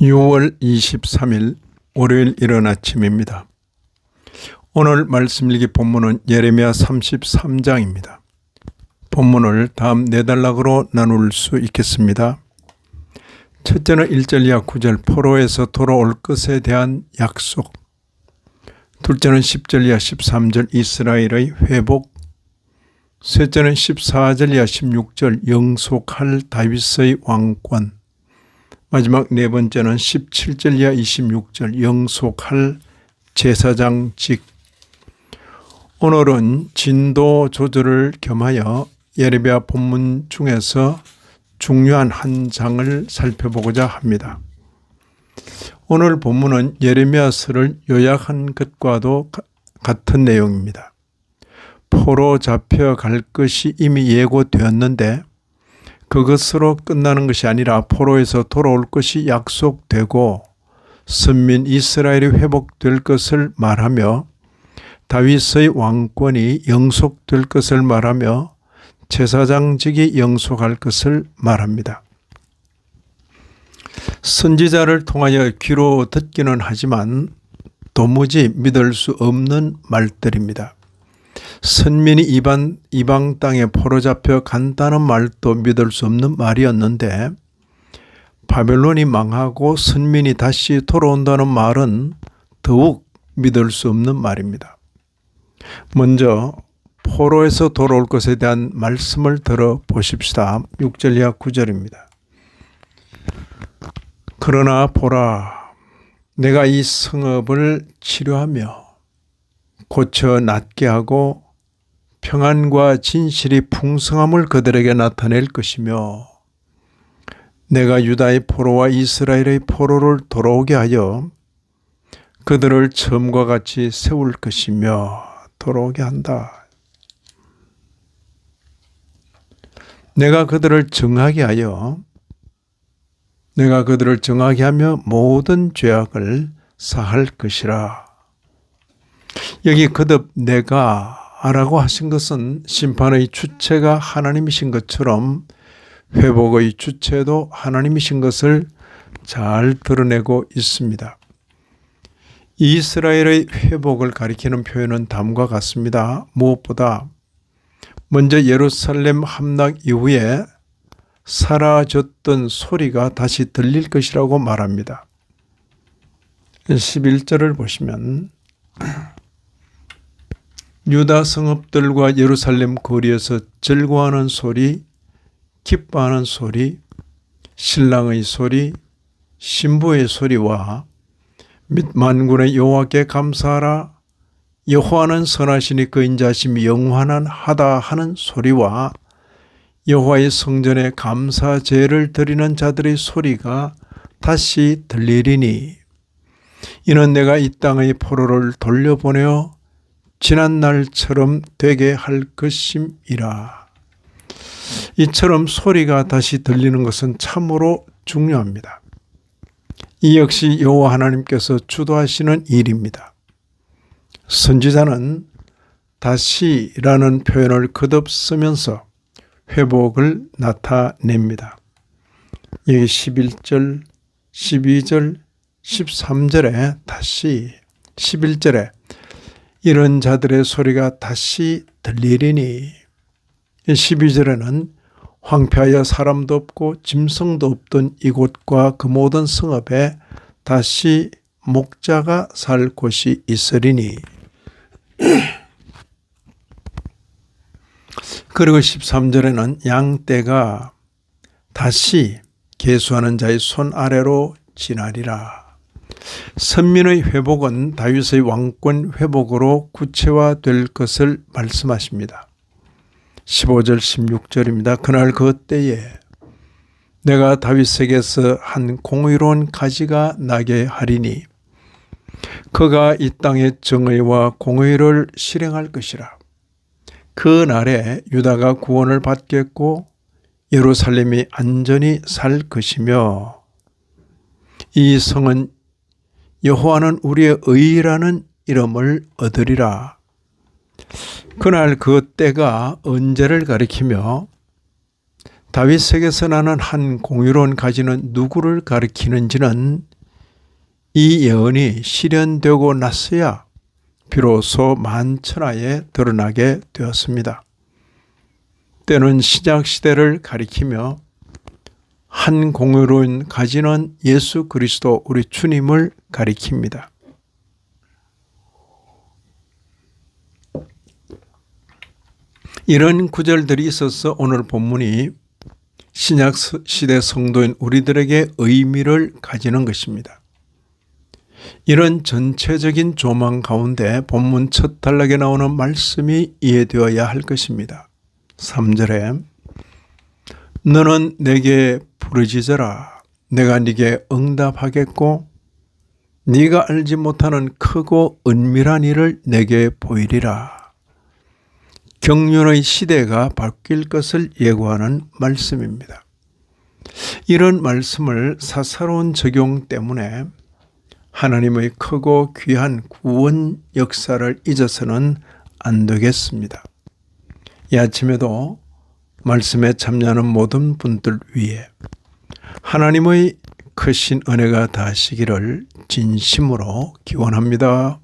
6월 23일 월요일 이른 아침입니다. 오늘 말씀 읽기 본문은 예레미야 33장입니다. 본문을 다음 4단락으로 나눌 수 있겠습니다. 첫째는 1절 이하 9절 포로에서 돌아올 것에 대한 약속. 둘째는 10절 이하 13절 이스라엘의 회복. 셋째는 14절 이하 16절 영속할 다윗의 왕권. 마지막 네 번째는 17절 이하 26절 영속할 제사장직. 오늘은 진도 조절을 겸하여 예레미야 본문 중에서 중요한 한 장을 살펴보고자 합니다. 오늘 본문은 예레미야서를 요약한 것과도 같은 내용입니다. 포로 잡혀갈 것이 이미 예고되었는데 그것으로 끝나는 것이 아니라 포로에서 돌아올 것이 약속되고 선민 이스라엘이 회복될 것을 말하며 다윗의 왕권이 영속될 것을 말하며 제사장직이 영속할 것을 말합니다. 선지자를 통하여 귀로 듣기는 하지만 도무지 믿을 수 없는 말들입니다. 선민이 이방 땅에 포로 잡혀 간다는 말도 믿을 수 없는 말이었는데 바벨론이 망하고 선민이 다시 돌아온다는 말은 더욱 믿을 수 없는 말입니다. 먼저 포로에서 돌아올 것에 대한 말씀을 들어보십시다. 6절 이하 9절입니다. 그러나 보라, 내가 이 성읍을 치료하며 고쳐 낫게 하고 평안과 진실이 풍성함을 그들에게 나타낼 것이며 내가 유다의 포로와 이스라엘의 포로를 돌아오게 하여 그들을 처음과 같이 세울 것이며 돌아오게 한다. 내가 그들을 정하게 하며 모든 죄악을 사할 것이라. 여기 거듭 내가 라고 하신 것은 심판의 주체가 하나님이신 것처럼 회복의 주체도 하나님이신 것을 잘 드러내고 있습니다. 이스라엘의 회복을 가리키는 표현은 다음과 같습니다. 무엇보다 먼저 예루살렘 함락 이후에 사라졌던 소리가 다시 들릴 것이라고 말합니다. 11절을 보시면 유다 성읍들과 예루살렘 거리에서 즐거워하는 소리, 기뻐하는 소리, 신랑의 소리, 신부의 소리와 및 만군의 여호와께 감사하라, 여호와는 선하시니 그 인자심이 영원하다 하는 소리와 여호와의 성전에 감사 제를 드리는 자들의 소리가 다시 들리리니 이는 내가 이 땅의 포로를 돌려보내어 지난 날처럼 되게 할 것임이라. 이처럼 소리가 다시 들리는 것은 참으로 중요합니다. 이 역시 여호와 하나님께서 주도하시는 일입니다. 선지자는 다시라는 표현을 거듭 쓰면서 회복을 나타냅니다. 여기 11절, 12절, 13절에 다시, 11절에 이런 자들의 소리가 다시 들리리니 12절에는 황폐하여 사람도 없고 짐승도 없던 이곳과 그 모든 성읍에 다시 목자가 살 곳이 있으리니 그리고 13절에는 양떼가 다시 계수하는 자의 손 아래로 지나리라. 선민의 회복은 다윗의 왕권 회복으로 구체화될 것을 말씀하십니다. 15절 16절입니다. 그날 그 때에 내가 다윗에게서 한 공의로운 가지가 나게 하리니 그가 이 땅의 정의와 공의를 실행할 것이라. 그 날에 유다가 구원을 받겠고 예루살렘이 안전히 살 것이며 이 성은 여호와는 우리의 의라는 이름을 얻으리라. 그날 그 때가 언제를 가리키며 다윗에게서 나는 한 공의로운 가지는 누구를 가리키는지는 이 예언이 실현되고 나서야 비로소 만천하에 드러나게 되었습니다. 때는 신약시대를 가리키며 한 공의로운 가지는 예수 그리스도 우리 주님을 가리킵니다. 이런 구절들이 있어서 오늘 본문이 신약시대 성도인 우리들에게 의미를 가지는 것입니다. 이런 전체적인 조망 가운데 본문 첫 단락에 나오는 말씀이 이해되어야 할 것입니다. 3절에 너는 내게 부르짖어라. 내가 네게 응답하겠고 네가 알지 못하는 크고 은밀한 일을 내게 보이리라. 경륜의 시대가 바뀔 것을 예고하는 말씀입니다. 이런 말씀을 사사로운 적용 때문에 하나님의 크고 귀한 구원 역사를 잊어서는 안 되겠습니다. 이 아침에도 말씀에 참여하는 모든 분들 위해 하나님의 크신 은혜가 다하시기를 진심으로 기원합니다.